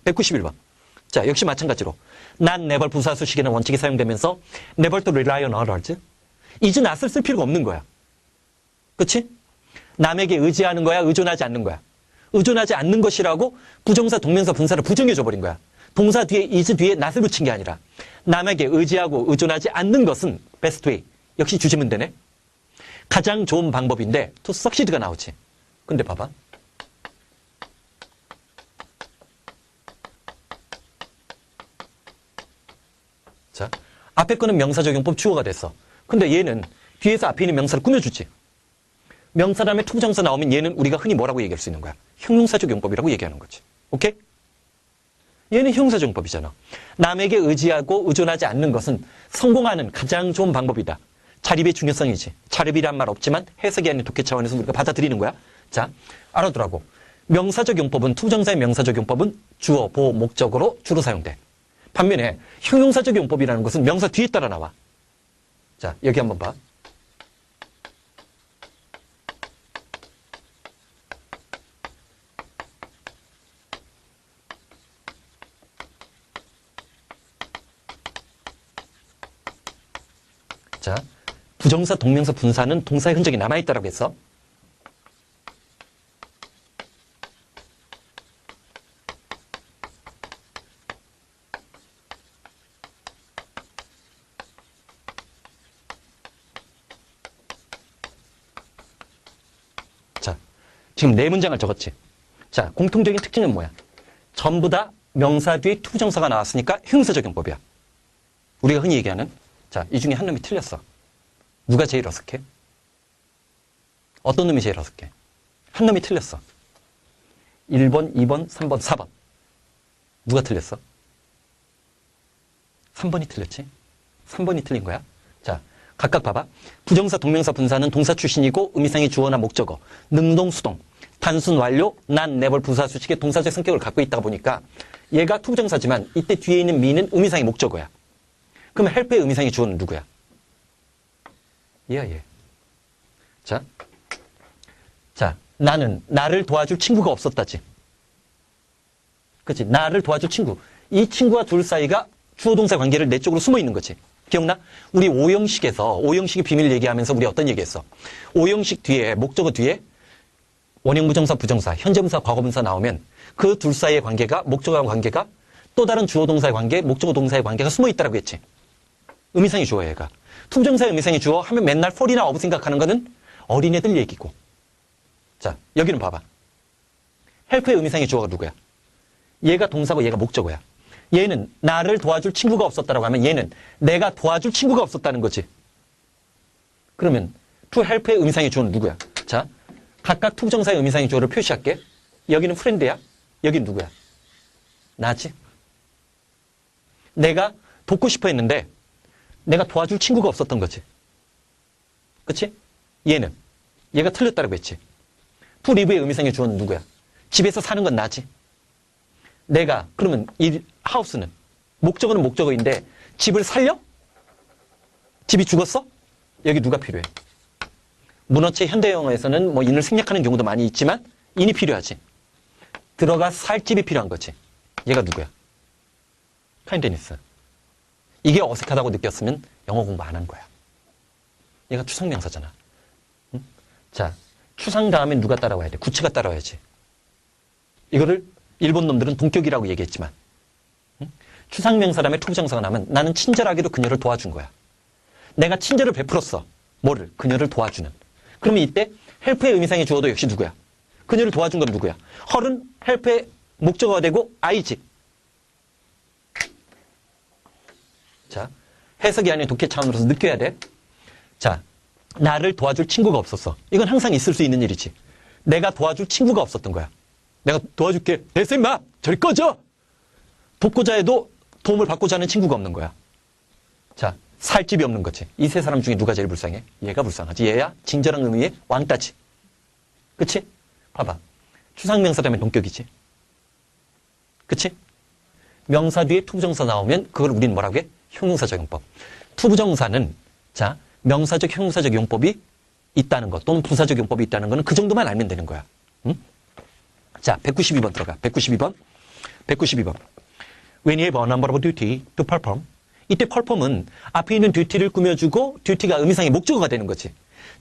191번. 자, 역시 마찬가지로 not never 부사수식에는 원칙이 사용되면서 never to rely on others. is not을 쓸 필요가 없는 거야. 그치? 남에게 의지하는 거야, 의존하지 않는 거야. 의존하지 않는 것이라고 부정사, 동명사, 분사를 부정해줘 버린 거야. 동사 뒤에 is 뒤에 not을 붙인 게 아니라 남에게 의지하고 의존하지 않는 것은 best way. 역시 주시면 되네. 가장 좋은 방법인데 to succeed가 나오지. 근데 봐봐. 자, 앞에 거는 명사적용법 주어가 됐어. 근데 얘는 뒤에서 앞에 있는 명사를 꾸며주지. 명사 다음에 투부정사 나오면 얘는 우리가 흔히 뭐라고 얘기할 수 있는 거야? 형용사적용법이라고 얘기하는 거지. 오케이? 얘는 형용사적용법이잖아. 남에게 의지하고 의존하지 않는 것은 성공하는 가장 좋은 방법이다. 자립의 중요성이지. 자립이란 말 없지만 해석이 아닌 독해 차원에서 우리가 받아들이는 거야. 자, 알아두라고. 명사적용법은, 투부정사의 명사적용법은 주어, 보호, 목적으로 주로 사용돼. 반면에 형용사적 용법이라는 것은 명사 뒤에 따라 나와. 자, 여기 한번 봐. 자, 부정사, 동명사, 분사는 동사의 흔적이 남아있다라고 했어. 지금 네 문장을 적었지. 자, 공통적인 특징은 뭐야? 전부 다 명사 뒤에 투부정사가 나왔으니까 형용사적용법이야. 우리가 흔히 얘기하는, 자, 이 중에 한 놈이 틀렸어. 누가 제일 어색해? 어떤 놈이 제일 어색해? 한 놈이 틀렸어. 1번, 2번, 3번, 4번. 누가 틀렸어? 3번이 틀렸지? 3번이 틀린 거야. 자, 각각 봐봐. 부정사, 동명사, 분사는 동사 출신이고 의미상의 주어나 목적어, 능동, 수동, 단순 완료, not, never 부사수식의 동사적 성격을 갖고 있다 보니까 얘가 투부정사지만 이때 뒤에 있는 me는 의미상의 목적어야. 그럼 help의 의미상의 주어는 누구야? 얘야, 얘. 자, 나는 나를 도와줄 친구가 없었다지. 그치? 나를 도와줄 친구. 이 친구와 둘 사이가 주어 동사 관계를 내 쪽으로 숨어 있는 거지. 기억나? 우리 오형식에서 오형식의 비밀 얘기하면서 우리 어떤 얘기했어? 오형식 뒤에 목적어 뒤에 원형 부정사, 부정사, 현재분사, 과거분사 나오면 그 둘 사이의 관계가 목적어와 관계가 또 다른 주어 동사의 관계, 목적어 동사의 관계가 숨어 있다라고 했지. 의미상의 주어야 얘가. 투부정사의 의미상의 주어 하면 맨날 폴이나 어브 생각하는 거는 어린애들 얘기고. 자, 여기는 봐봐. 헬프의 의미상의 주어가 누구야? 얘가 동사고 얘가 목적어야. 얘는 나를 도와줄 친구가 없었다라고 하면 얘는 내가 도와줄 친구가 없었다는 거지. 그러면 to help의 의미상의 주어는 누구야? 자, 각각 투부정사의 의미상의 주어를 표시할게. 여기는 프렌드야. 여기는 누구야? 나지. 내가 돕고 싶어 했는데 내가 도와줄 친구가 없었던 거지. 그치? 얘가 틀렸다라고 했지. to live의 의미상의 주어는 누구야? 집에서 사는 건 나지. 내가 그러면 이 하우스는 목적어는 목적어인데 집을 살려? 집이 죽었어? 여기 누가 필요해? 문어체 현대 영어에서는 뭐 인을 생략하는 경우도 많이 있지만 인이 필요하지. 들어가 살 집이 필요한 거지. 얘가 누구야? 카인드니스. 이게 어색하다고 느꼈으면 영어 공부 안 한 거야. 얘가 추상명사잖아. 응? 자, 추상 다음에 누가 따라와야 돼? 구체가 따라와야지. 이거를 일본 놈들은 동격이라고 얘기했지만 추상명사 다음에 투부정사가 나면 나는 친절하게도 그녀를 도와준 거야. 내가 친절을 베풀었어. 뭐를? 그녀를 도와주는. 그러면 이때 헬프의 의미상의 주어도 역시 누구야? 그녀를 도와준 건 누구야? 헐은 헬프의 목적어가 되고 I지. 자, 해석이 아닌 독해 차원으로서 느껴야 돼. 자, 나를 도와줄 친구가 없었어. 이건 항상 있을 수 있는 일이지. 내가 도와줄 친구가 없었던 거야. 내가 도와줄게. 됐어 임마! 저리 꺼져! 돕고자 해도 도움을 받고자 하는 친구가 없는 거야. 자, 살 집이 없는 거지. 이 세 사람 중에 누가 제일 불쌍해? 얘가 불쌍하지. 얘야 친절한 의미의 왕따지. 그치? 봐봐. 추상명사 되면 동격이지. 그치? 명사 뒤에 투부정사 나오면 그걸 우리는 뭐라고 해? 형용사적 용법. 투부정사는 자, 명사적 형용사적 용법이 있다는 것 또는 부사적 용법이 있다는 거는 그 정도만 알면 되는 거야. 응? 자, 192번 들어가. 192번. 192번. When you have a number of duty to perform. 이때 perform은 앞에 있는 duty를 꾸며주고 duty가 의미상의 목적어가 되는 거지.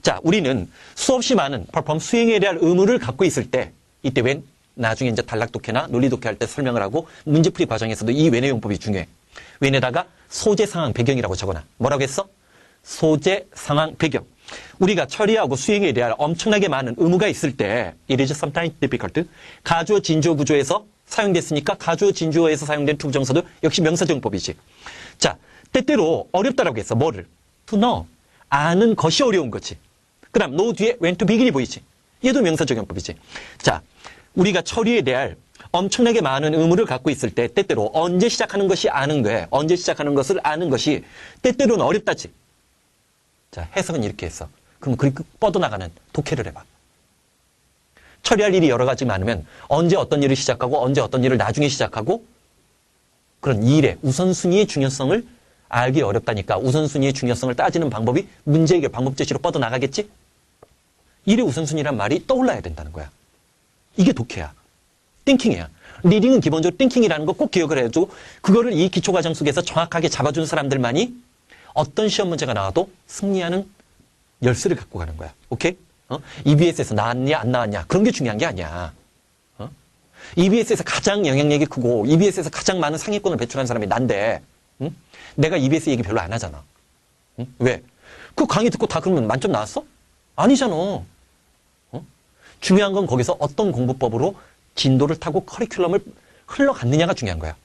자, 우리는 수없이 많은 perform 수행에 대한 의무를 갖고 있을 때 이때 when 나중에 이제 단락 독해나 논리 독해 할 때 설명을 하고 문제풀이 과정에서도 이 when의 용법이 중요해. when에다가 소재 상황 배경이라고 적어놔. 뭐라고 했어? 소재 상황 배경. 우리가 처리하고 수행에 대한 엄청나게 많은 의무가 있을 때 it is sometimes difficult. 가주어 진주어 구조에서 사용됐으니까 가주어 진주어에서 사용된 투부정사도 역시 명사정법이지. 자, 때때로 어렵다라고 했어. 뭐를? to know. 아는 것이 어려운 거지. 그 다음 know 뒤에 when to begin이 보이지. 얘도 명사적용법이지. 자, 우리가 처리에 대할 엄청나게 많은 의무를 갖고 있을 때 때때로 언제 시작하는 것이 아는 거에 언제 시작하는 것을 아는 것이 때때로는 어렵다지. 자, 해석은 이렇게 했어. 그럼 그렇게 뻗어나가는 독해를 해봐. 처리할 일이 여러 가지 많으면 언제 어떤 일을 시작하고 언제 어떤 일을 나중에 시작하고 그런 일의 우선순위의 중요성을 알기 어렵다니까 우선순위의 중요성을 따지는 방법이 문제 해결 방법 제시로 뻗어나가겠지? 일의 우선순위란 말이 떠올라야 된다는 거야. 이게 독해야. 띵킹이야. 리딩은 기본적으로 띵킹이라는 거 꼭 기억을 해야죠. 그거를 이 기초과정 속에서 정확하게 잡아준 사람들만이 어떤 시험 문제가 나와도 승리하는 열쇠를 갖고 가는 거야. 오케이? EBS에서 나왔냐 안 나왔냐 그런 게 중요한 게 아니야. EBS에서 가장 영향력이 크고 EBS에서 가장 많은 상위권을 배출한 사람이 난데 내가 EBS 얘기 별로 안 하잖아. 왜? 그 강의 듣고 다 그러면 만점 나왔어? 아니잖아. 중요한 건 거기서 어떤 공부법으로 진도를 타고 커리큘럼을 흘러갔느냐가 중요한 거야.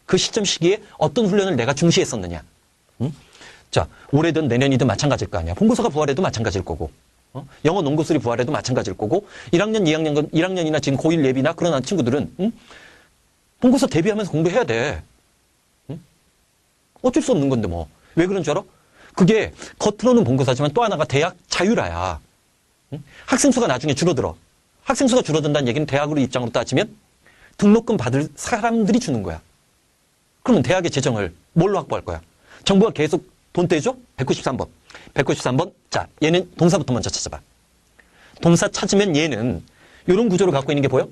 그 시점 시기에 어떤 훈련을 내가 중시했었느냐. 자, 올해든 내년이든 마찬가지일 거 아니야. 본고사가 부활해도 마찬가지일 거고. 영어 논구술이 부활해도 마찬가지일 거고 1학년, 1학년이나 지금 고1 예비나 그런 친구들은 본고사 대비하면서 공부해야 돼. 어쩔 수 없는 건데 뭐. 왜 그런 줄 알아? 그게 겉으로는 본고사지만 또 하나가 대학 자율화야. 학생 수가 나중에 줄어들어. 학생 수가 줄어든다는 얘기는 대학으로 입장으로 따지면 등록금 받을 사람들이 주는 거야. 그러면 대학의 재정을 뭘로 확보할 거야? 정부가 계속 돈 떼줘? 193번. 193번. 자, 얘는 동사부터 먼저 찾아봐. 동사 찾으면 얘는 이런 구조를 갖고 있는 게 보여?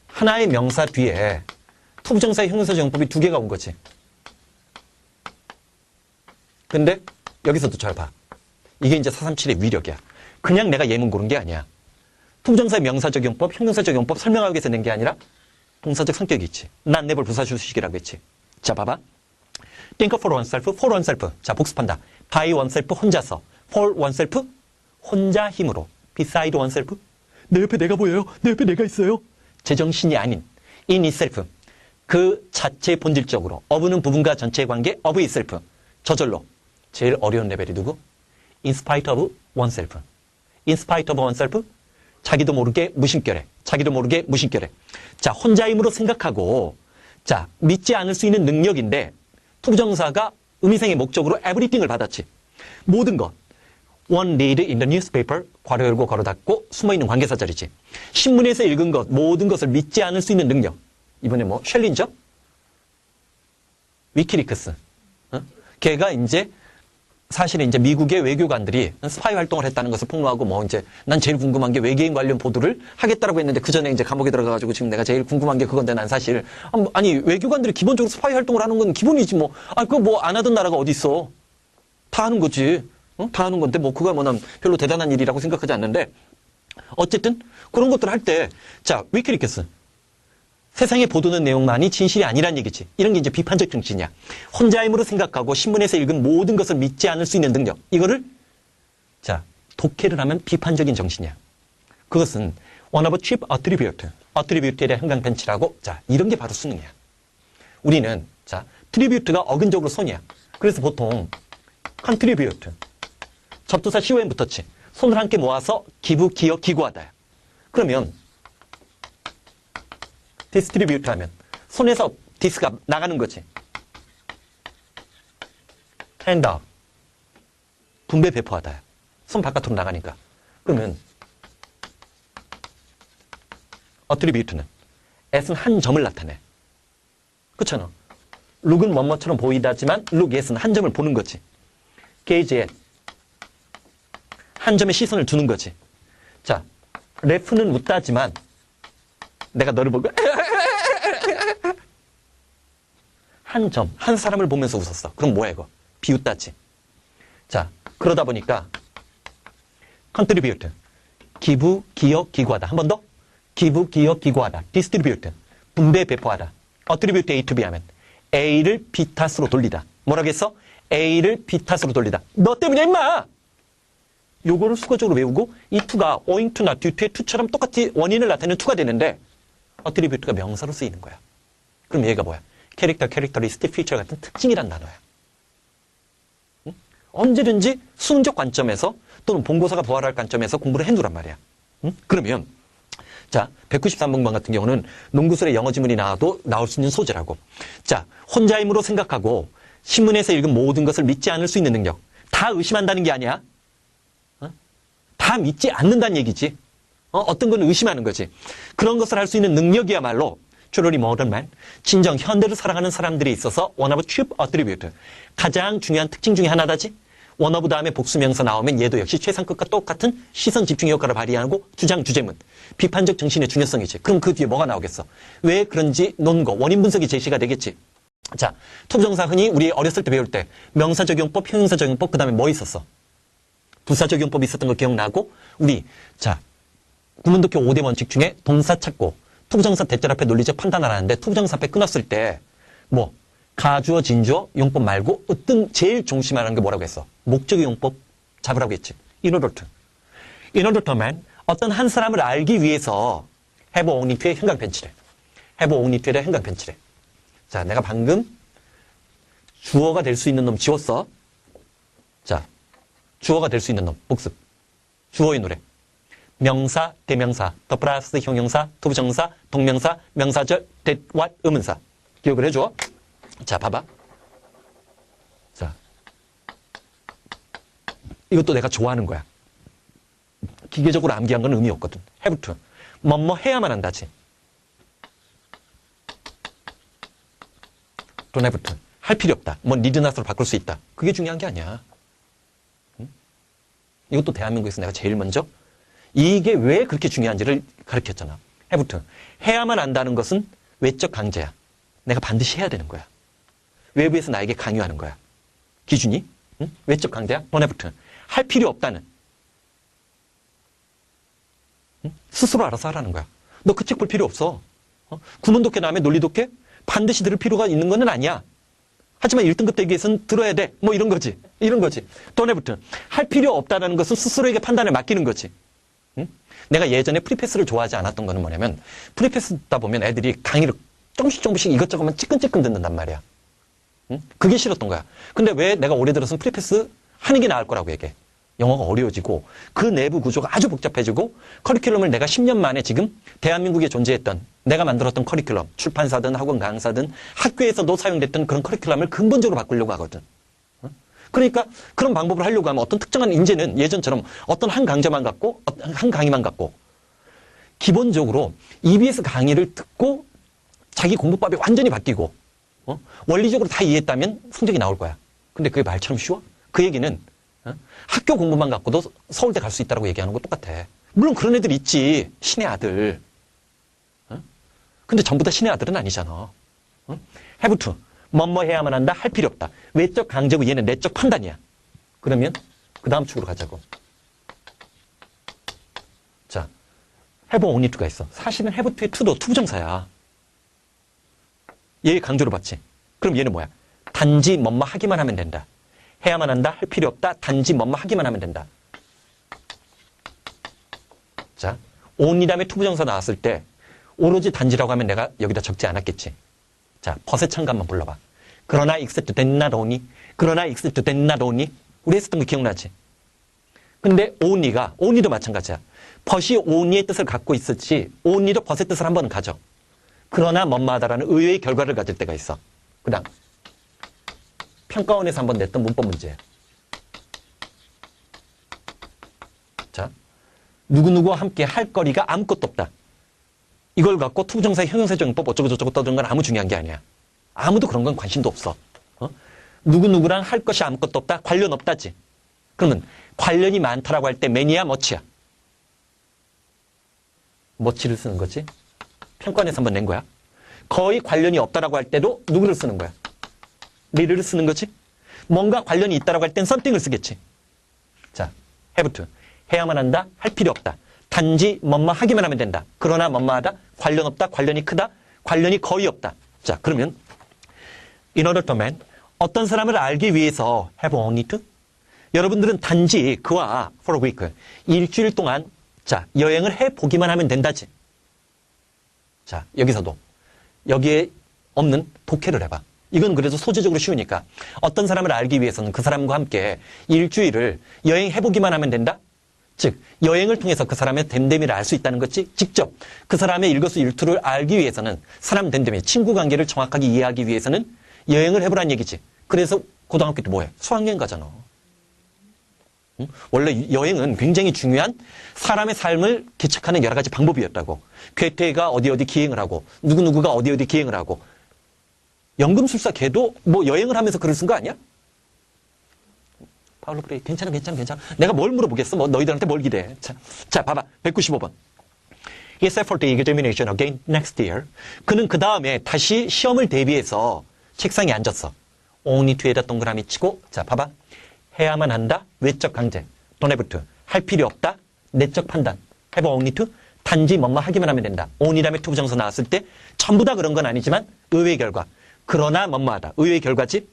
하나의 명사 뒤에 투부정사의 형용사정법이 두 개가 온 거지. 근데 여기서도 잘 봐. 이게 이제 437의 위력이야. 그냥 내가 예문 고른 게 아니야. 투부정사의 명사적용법, 형용사적용법 설명하기 위해서 낸 게 아니라 동사적 성격이 있지. 난 내볼 부사주식이라고 했지. 자, 봐봐. think for oneself, for oneself. 자, 복습한다. by oneself, 혼자서. for oneself, 혼자 힘으로. beside oneself, 내 옆에 내가 보여요. 내 옆에 내가 있어요. 제정신이 아닌 in itself, 그 자체 본질적으로. of는 부분과 전체의 관계, of itself. 저절로. 제일 어려운 레벨이 누구? in spite of oneself. in spite of oneself, 자기도 모르게 무심결에. 자기도 모르게 무심결에. 자, 혼자 힘으로 생각하고, 자, 믿지 않을 수 있는 능력인데, 투부정사가 의미상의 목적으로 everything을 받았지. 모든 것. One read in the newspaper, 괄호 열고 괄호 닫고 숨어있는 관계사 자리지. 신문에서 읽은 것, 모든 것을 믿지 않을 수 있는 능력. 이번에 뭐 셸린저? 위키리크스. 걔가 이제 사실은 이제 미국의 외교관들이 스파이 활동을 했다는 것을 폭로하고 뭐 이제 난 제일 궁금한 게 외계인 관련 보도를 하겠다라고 했는데 그 전에 이제 감옥에 들어가가지고 지금 내가 제일 궁금한 게 그건데 난 사실 아니 외교관들이 기본적으로 스파이 활동을 하는 건 기본이지 뭐. 아, 그거 뭐 안 하던 나라가 어디 있어. 다 하는 거지. 다 하는 건데 뭐 그거 뭐 난 별로 대단한 일이라고 생각하지 않는데 어쨌든 그런 것들을 할 때 자, 위키리크스. 세상에 보도된 내용만이 진실이 아니란 얘기지. 이런 게 이제 비판적 정신이야. 혼자 힘으로 생각하고 신문에서 읽은 모든 것을 믿지 않을 수 있는 능력. 이거를 자, 독해를 하면 비판적인 정신이야. 그것은 one of chief attribute. attribute에 대한 형광펜치라고. 자, 이런 게 바로 수능이야. 우리는 자, tribute가 어근적으로 손이야. 그래서 보통 contribute. 접두사 con 붙었지. 손을 함께 모아서 기부, 기여, 기고하다. 그러면 디스트리뷰트 하면 손에서 디스가 나가는 거지. hand out. 분배 배포하다. 손 바깥으로 나가니까. 그러면 attribute는 at은 한 점을 나타내. 그렇잖아. look은 뭐뭐처럼 보이다지만 look at은 한 점을 보는 거지. gaze at. 한 점에 시선을 두는 거지. 자, laugh는 웃다지만 내가 너를 보고 한 점, 한 사람을 보면서 웃었어. 그럼 뭐야 이거? 비웃다지. 자, 그러다 보니까 contribute, 기부, 기여, 기고하다. 한 번 더. 기부, 기여, 기고하다. distribute, 분배, 배포하다. attribute A to B 하면 A를 B 탓으로 돌리다. 뭐라겠어? A를 B 탓으로 돌리다. 너 때문이야 임마! 요거를 수거적으로 외우고 이 to가 owing to나 due to의 to처럼 똑같이 원인을 나타내는 to가 되는데 attribute가 명사로 쓰이는 거야. 그럼 얘가 뭐야? 캐릭터, 캐릭터리스틱, 피처 같은 특징이란 단어야. 응? 언제든지 수능적 관점에서 또는 본고사가 부활할 관점에서 공부를 해두란 말이야. 응? 그러면 자, 193번관 같은 경우는 농구술에 영어 지문이 나와도 나올 수 있는 소재라고. 자, 혼자 힘으로 생각하고 신문에서 읽은 모든 것을 믿지 않을 수 있는 능력. 다 의심한다는 게 아니야. 다 믿지 않는다는 얘기지. 어떤 건 의심하는 거지. 그런 것을 할 수 있는 능력이야말로 truly modern man, 진정 현대를 살아가는 사람들이 있어서 one of chief attribute, 가장 중요한 특징 중에 하나다지. one of 다음에 복수명사 나오면 얘도 역시 최상급과 똑같은 시선 집중 효과를 발휘하고 주장 주제문, 비판적 정신의 중요성이지. 그럼 그 뒤에 뭐가 나오겠어? 왜 그런지 논거, 원인 분석이 제시가 되겠지. 자, 투부정사 흔히 우리 어렸을 때 배울 때 명사적용법, 형용사적용법, 그 다음에 뭐 있었어? 부사적용법이 있었던 거 기억나고, 우리 자 구문독해 5대 원칙 중에 동사 찾고 투부정사 대절 앞에 논리적 판단을 하는데 투부정사 앞에 끊었을 때 뭐 가주어, 진주어, 용법 말고 어떤 제일 중심하는 게 뭐라고 했어? 목적의 용법 잡으라고 했지. In order to. In order to man, 어떤 한 사람을 알기 위해서 have only to의 현강 변치래. have only to에 대한 현강 변치래. 자, 내가 방금 주어가 될 수 있는 놈 지웠어. 자, 주어가 될 수 있는 놈 복습. 주어의 노래. 명사, 대명사, 더 플러스 형용사, 투부정사, 동명사, 명사절, that, what, 의문사. 기억을 해줘. 자, 봐봐. 자, 이것도 내가 좋아하는 거야. 기계적으로 암기한 건 의미 없거든. have to. 뭐뭐 해야만 한다지. don't have to. 할 필요 없다. 뭐 need not으로 바꿀 수 있다. 그게 중요한 게 아니야. 응? 이것도 대한민국에서 내가 제일 먼저 이게 왜 그렇게 중요한지를 가르쳤잖아. have to. 해야만 한다는 것은 외적 강제야. 내가 반드시 해야 되는 거야. 외부에서 나에게 강요하는 거야. 기준이? 응? 외적 강제야? don't have to. 할 필요 없다는. 응? 스스로 알아서 하라는 거야. 너 그 책 볼 필요 없어. 구문독해 나오면 논리독해? 반드시 들을 필요가 있는 건 아니야. 하지만 1등급 되기 위해서는 들어야 돼. 뭐 이런 거지. 이런 거지. don't have to. 할 필요 없다는 것은 스스로에게 판단을 맡기는 거지. 응? 내가 예전에 프리패스를 좋아하지 않았던 거는 뭐냐면 프리패스 듣다 보면 애들이 강의를 조금씩 이것저것만 찌끈찌끈 듣는단 말이야. 응? 그게 싫었던 거야. 근데 왜 내가 올해 들어서는 프리패스 하는 게 나을 거라고 얘기해. 영어가 어려워지고 그 내부 구조가 아주 복잡해지고 커리큘럼을 내가 10년 만에 지금 대한민국에 존재했던 내가 만들었던 커리큘럼, 출판사든 학원 강사든 학교에서도 사용됐던 그런 커리큘럼을 근본적으로 바꾸려고 하거든. 그러니까 그런 방법을 하려고 하면 어떤 특정한 인재는 예전처럼 어떤 한 강좌만 갖고 한 강의만 갖고 기본적으로 EBS 강의를 듣고 자기 공부법이 완전히 바뀌고 원리적으로 다 이해했다면 성적이 나올 거야. 근데 그게 말처럼 쉬워? 그 얘기는 학교 공부만 갖고도 서울대 갈 수 있다고 얘기하는 거 똑같아. 물론 그런 애들 있지. 신의 아들. 근데 전부 다 신의 아들은 아니잖아. have to. 뭐뭐 해야만 한다. 할 필요 없다. 외적 강제고 얘는 내적 판단이야. 그러면 그 다음 축으로 가자고. 자, have only to가 있어. 사실은 have to의 to도 투부정사야. 얘 강조를 받지. 그럼 얘는 뭐야? 단지 뭐뭐 하기만 하면 된다. 해야만 한다. 할 필요 없다. 단지 뭐뭐 하기만 하면 된다. 자, only 다음에 투부정사 나왔을 때 오로지 단지라고 하면 내가 여기다 적지 않았겠지. 자, 벗의 참관만 불러봐. 그러나 except that not only. 그러나 except that not only. 우리 했었던 거 기억나지? 근데 only도 마찬가지야. 벗이 only의 뜻을 갖고 있었지 only도 벗의 뜻을 한 번은 가져. 그러나 뭐뭐하다라는 의외의 결과를 가질 때가 있어. 그 다음 평가원에서 한번 냈던 문법 문제. 자, 누구누구와 함께 할 거리가 아무것도 없다. 이걸 갖고 투부정사 형용사정법 어쩌고저쩌고 떠드는 건 아무 중요한 게 아니야. 아무도 그런 건 관심도 없어. 누구누구랑 할 것이 아무것도 없다. 관련 없다지. 그러면 관련이 많다라고 할 때 매니아 머치야. 머치를 쓰는 거지. 평가원에서 한번 낸 거야. 거의 관련이 없다라고 할 때도 누구를 쓰는 거야. need를 쓰는 거지. 뭔가 관련이 있다라고 할 땐 something을 쓰겠지. 자, have to. 해야만 한다, 할 필요 없다. 단지 뭐뭐 하기만 하면 된다. 그러나 뭐뭐하다, 관련 없다, 관련이 크다, 관련이 거의 없다. 자, 그러면 in order to man, 어떤 사람을 알기 위해서 have only to? 여러분들은 단지 그와 for a week, 일주일 동안 자, 여행을 해보기만 하면 된다지. 자, 여기서도 여기에 없는 독해를 해봐. 이건 그래도 소재적으로 쉬우니까. 어떤 사람을 알기 위해서는 그 사람과 함께 일주일을 여행해보기만 하면 된다? 즉, 여행을 통해서 그 사람의 됨됨이를 알 수 있다는 거지. 직접 그 사람의 일거수일투를 알기 위해서는 사람 됨됨이, 친구 관계를 정확하게 이해하기 위해서는 여행을 해보란 얘기지. 그래서 고등학교 때 뭐해? 수학여행 가잖아. 응? 원래 여행은 굉장히 중요한 사람의 삶을 개척하는 여러 가지 방법이었다고. 괴테가 어디 기행을 하고 누구누구가 어디 기행을 하고 연금술사 걔도 뭐 여행을 하면서 글을 쓴 거 아니야? 파울로 그래. 괜찮아. 내가 뭘 물어보겠어? 뭐 너희들한테 뭘 기대해? 자, 봐봐. 195번. He set for the examination again next year. 그는 그 다음에 다시 시험을 대비해서 책상에 앉았어. only to에다 동그라미 치고, 자, 봐봐. 해야만 한다. 외적 강제. don't have to. 할 필요 없다. 내적 판단. have only to. 단지 뭐뭐 하기만 하면 된다. only 다음에 to 부정사 나왔을 때 전부 다 그런 건 아니지만 의외의 결과. 그러나 뭐뭐하다. 의외의 결과지.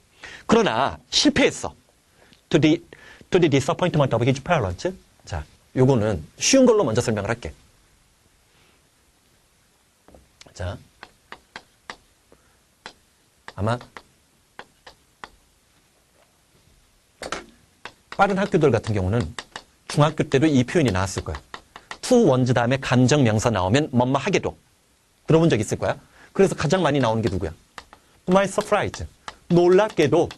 그러나 실패했어. To the disappointment of his parents. 자, 요거는 쉬운 걸로 먼저 설명을 할게. 자, 아마 빠른 학교들 같은 경우는 중학교 때도 이 표현이 나왔을 거야. to 원즈 다음에 감정 명사 나오면 뭐뭐 하게도. 들어본 적 있을 거야. 그래서 가장 많이 나오는 게 누구야? To my surprise. 놀랍게도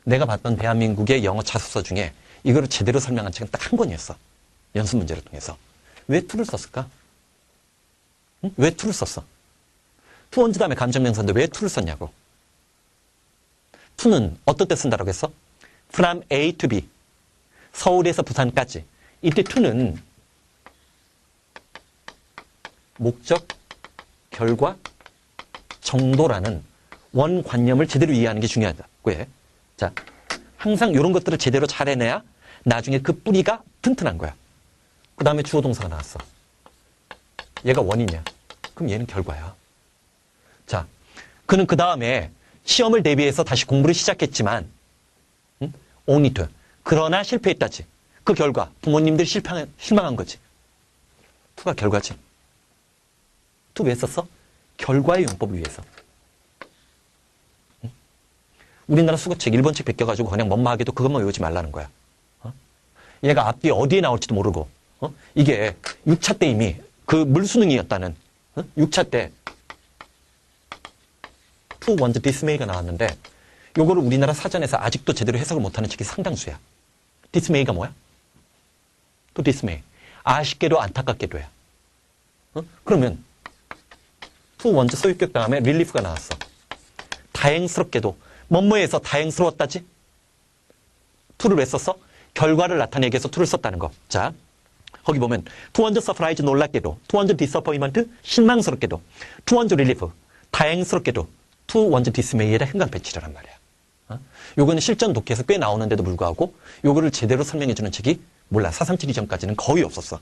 내가 봤던 대한민국의 영어 자소서 중에 이거를 제대로 설명한 책은 딱 한 권이었어. 연습 문제를 통해서. 왜 to를 썼을까? 응? 왜 to를 썼어? to 원즈 다음에 감정명사인데 왜 to를 썼냐고. to는 어떨 때 쓴다고 했어? from A to B. 서울에서 부산까지. 이때 to는 목적, 결과, 정도라는 원관념을 제대로 이해하는 게 중요하다고 해. 자, 항상 이런 것들을 제대로 잘 해내야 나중에 그 뿌리가 튼튼한 거야. 그 다음에 주어 동사가 나왔어. 얘가 원인이야. 그럼 얘는 결과야. 자, 그는 그 다음에 시험을 대비해서 다시 공부를 시작했지만 only to. 그러나 실패했다지. 그 결과 부모님들이 실망한 거지. to가 결과지. to 왜 썼어? 결과의 용법을 위해서. 우리나라 수거책, 일본 책 베껴가지고 그냥 뭐뭐하게도 그것만 외우지 말라는 거야. 얘가 앞뒤 어디에 나올지도 모르고, 이게 6차 때 이미 그 물수능이었다는, 6차 때 to want dismay가 나왔는데, 요거를 우리나라 사전에서 아직도 제대로 해석을 못하는 책이 상당수야. dismay가 뭐야? to dismay. 아쉽게도 안타깝게도야. 그러면 to want 소유격 다음에 relief가 나왔어. 다행스럽게도 뭐뭐해서 다행스러웠다지? to를 왜 썼어? 결과를 나타내기 위해서 to를 썼다는 거. 자, 거기 보면 to want surprise 놀랍게도, to want disappointment 실망스럽게도, to want relief 다행스럽게도, to want dismay에다 행간 배치라란 말이야. 요거는 실전 독해에서 꽤 나오는데도 불구하고 요거를 제대로 설명해 주는 책이 몰라. 437 이전까지는 거의 없었어.